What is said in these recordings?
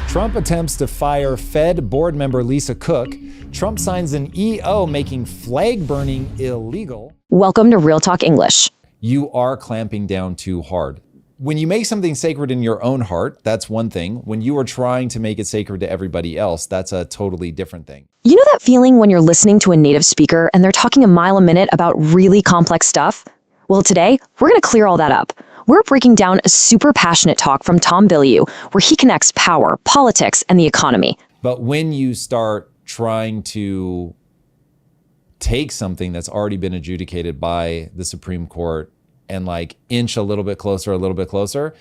Trump attempts to fire Fed board member Lisa Cook. Trump signs an EO making flag burning illegal. Welcome to Real Talk English. You are clamping down too hard. When you make something sacred in your own heart, that's one thing. When you are trying to make it sacred to everybody else, that's a totally different thing. You know that feeling when you're listening to a native speaker and they're talking a mile a minute about really complex stuff? Well, today, we're going to clear all that up. We're breaking down a super passionate talk from Tom Bilyeu, where he connects power, politics, and the economy. But when you start trying to take something that's already been adjudicated by the Supreme Court and like inch a little bit closer,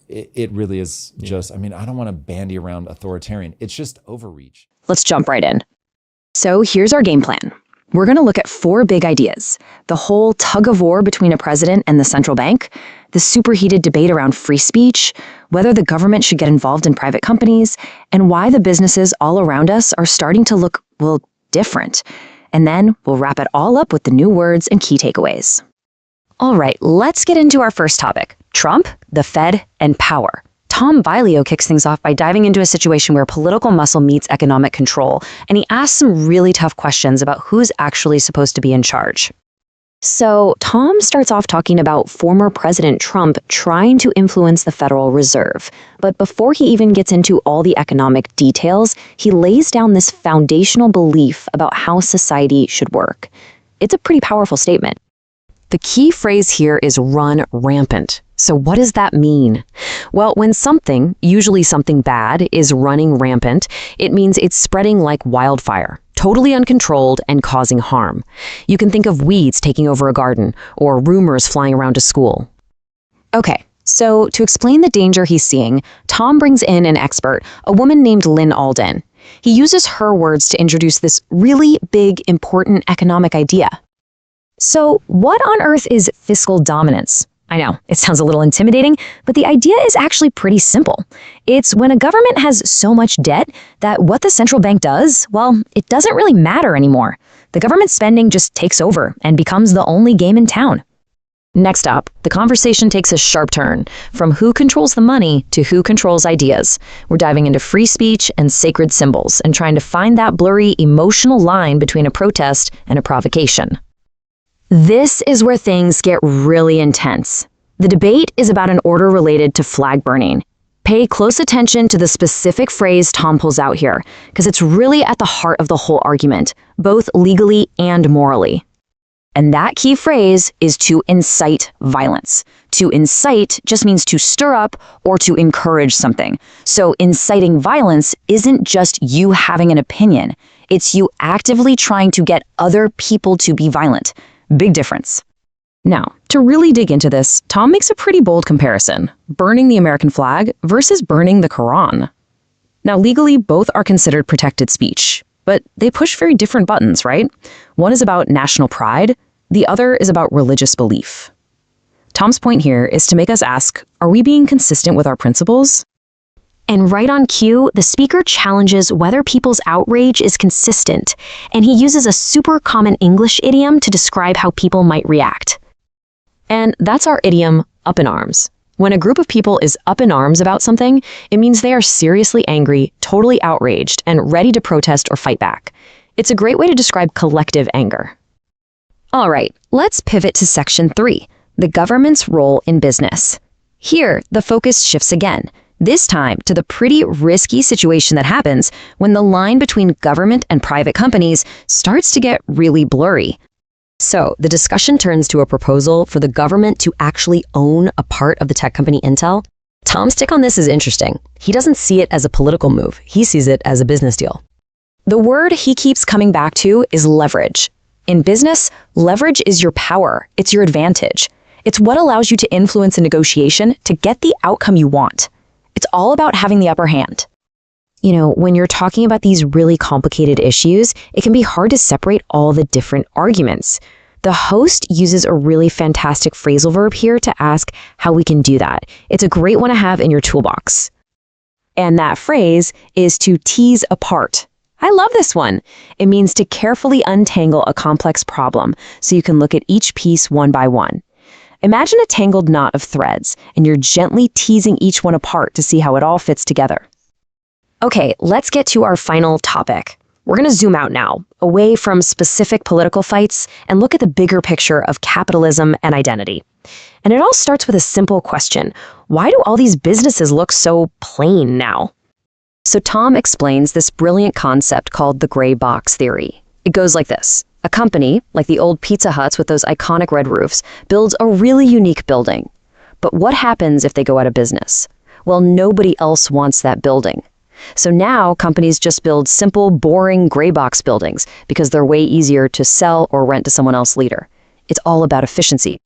it really is just, I mean, I don't want to bandy around authoritarian. It's just overreach. Let's jump right in. So here's our game plan. We're going to look at 4 big ideas: the whole tug of war between a president and the central bank, the superheated debate around free speech, whether the government should get involved in private companies, and why the businesses all around us are starting to look, well, different. And then we'll wrap it all up with the new words and key takeaways. All right, let's get into our first topic: Trump, the Fed, and power. Tom Bilyeu kicks things off by diving into a situation where political muscle meets economic control, and he asks some really tough questions about who's actually supposed to be in charge. So Tom starts off talking about former President Trump trying to influence the Federal Reserve. But before he even gets into all the economic details, he lays down this foundational belief about how society should work. It's a pretty powerful statement. The key phrase here is run rampant. So what does that mean? Well, when something, usually something bad, is running rampant, it means it's spreading like wildfire, totally uncontrolled and causing harm. You can think of weeds taking over a garden or rumors flying around a school. Okay, so to explain the danger he's seeing, Tom brings in an expert, a woman named Lynn Alden. He uses her words to introduce this really big, important economic idea. So what on earth is fiscal dominance? I know, it sounds a little intimidating, but the idea is actually pretty simple. It's when a government has so much debt that what the central bank does, well, it doesn't really matter anymore. The government spending just takes over and becomes the only game in town. Next up, the conversation takes a sharp turn from who controls the money to who controls ideas. We're diving into free speech and sacred symbols and trying to find that blurry emotional line between a protest and a provocation. This is where things get really intense. The debate is about an order related to flag burning. Pay close attention to the specific phrase Tom pulls out here, because it's really at the heart of the whole argument, both legally and morally. And that key phrase is to incite violence. To incite just means to stir up or to encourage something. So inciting violence isn't just you having an opinion. It's you actively trying to get other people to be violent. Big difference. Now, to really dig into this, Tom makes a pretty bold comparison: burning the American flag versus burning the Quran. Now, legally, both are considered protected speech, but they push very different buttons, right? One is about national pride, the other is about religious belief. Tom's point here is to make us ask, are we being consistent with our principles? And right on cue, the speaker challenges whether people's outrage is consistent, and he uses a super common English idiom to describe how people might react. And that's our idiom, up in arms. When a group of people is up in arms about something, it means they are seriously angry, totally outraged, and ready to protest or fight back. It's a great way to describe collective anger. All right, let's pivot to section 3, the government's role in business. Here, the focus shifts again. This time to the pretty risky situation that happens when the line between government and private companies starts to get really blurry. So the discussion turns to a proposal for the government to actually own a part of the tech company Intel. Tom's take on this is interesting. He doesn't see it as a political move. He sees it as a business deal. The word he keeps coming back to is leverage. In business, leverage is your power. It's your advantage. It's what allows you to influence a negotiation to get the outcome you want. It's all about having the upper hand. You know, when you're talking about these really complicated issues, it can be hard to separate all the different arguments. The host uses a really fantastic phrasal verb here to ask how we can do that. It's a great one to have in your toolbox. And that phrase is to tease apart. I love this one. It means to carefully untangle a complex problem so you can look at each piece one by one. Imagine a tangled knot of threads, and you're gently teasing each one apart to see how it all fits together. Okay, let's get to our final topic. We're going to zoom out now, away from specific political fights, and look at the bigger picture of capitalism and identity. And it all starts with a simple question. Why do all these businesses look so plain now? So Tom explains this brilliant concept called the gray box theory. It goes like this. A company, like the old Pizza Huts with those iconic red roofs, builds a really unique building. But what happens if they go out of business? Well, nobody else wants that building. So now companies just build simple, boring gray box buildings because they're way easier to sell or rent to someone else later. It's all about efficiency.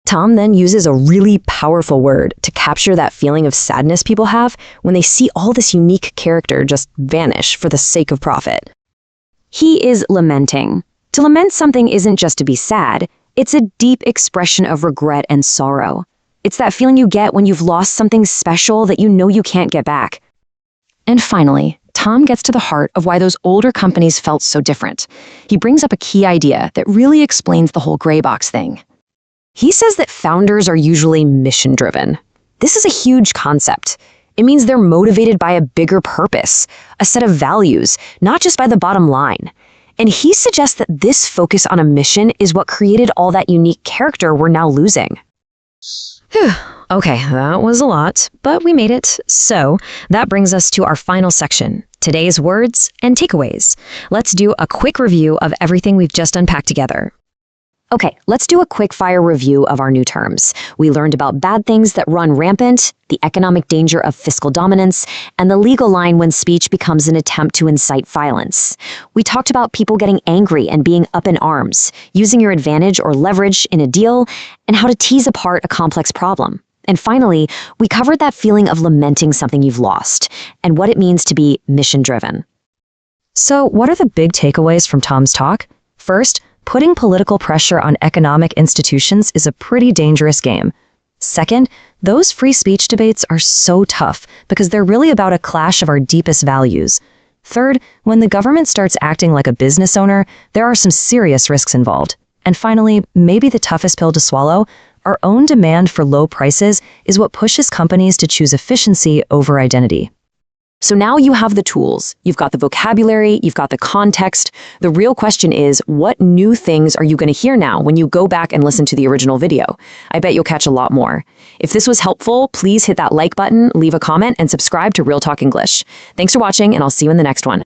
Tom then uses a really powerful word to capture that feeling of sadness people have when they see all this unique character just vanish for the sake of profit. He is lamenting. To lament something isn't just to be sad, it's a deep expression of regret and sorrow. It's that feeling you get when you've lost something special that you know you can't get back. And finally, Tom gets to the heart of why those older companies felt so different. He brings up a key idea that really explains the whole gray box thing. He says that founders are usually mission-driven. This is a huge concept. It means they're motivated by a bigger purpose, a set of values, not just by the bottom line. And he suggests that this focus on a mission is what created all that unique character we're now losing. Whew. Okay, that was a lot, but we made it. So that brings us to our final section, today's words and takeaways. Let's do a quick review of everything we've just unpacked together. Okay, let's do a quick fire review of our new terms. We learned about bad things that run rampant, the economic danger of fiscal dominance, and the legal line when speech becomes an attempt to incite violence. We talked about people getting angry and being up in arms, using your advantage or leverage in a deal, and how to tease apart a complex problem. And finally, we covered that feeling of lamenting something you've lost, and what it means to be mission-driven. So, what are the big takeaways from Tom's talk? First, putting political pressure on economic institutions is a pretty dangerous game. Second, those free speech debates are so tough because they're really about a clash of our deepest values. Third, when the government starts acting like a business owner, there are some serious risks involved. And finally, maybe the toughest pill to swallow, our own demand for low prices is what pushes companies to choose efficiency over identity. So now you have the tools, you've got the vocabulary, you've got the context. The real question is, what new things are you going to hear now when you go back and listen to the original video? I bet you'll catch a lot more. If this was helpful, please hit that like button, leave a comment, and subscribe to Real Talk English. Thanks for watching, and I'll see you in the next one.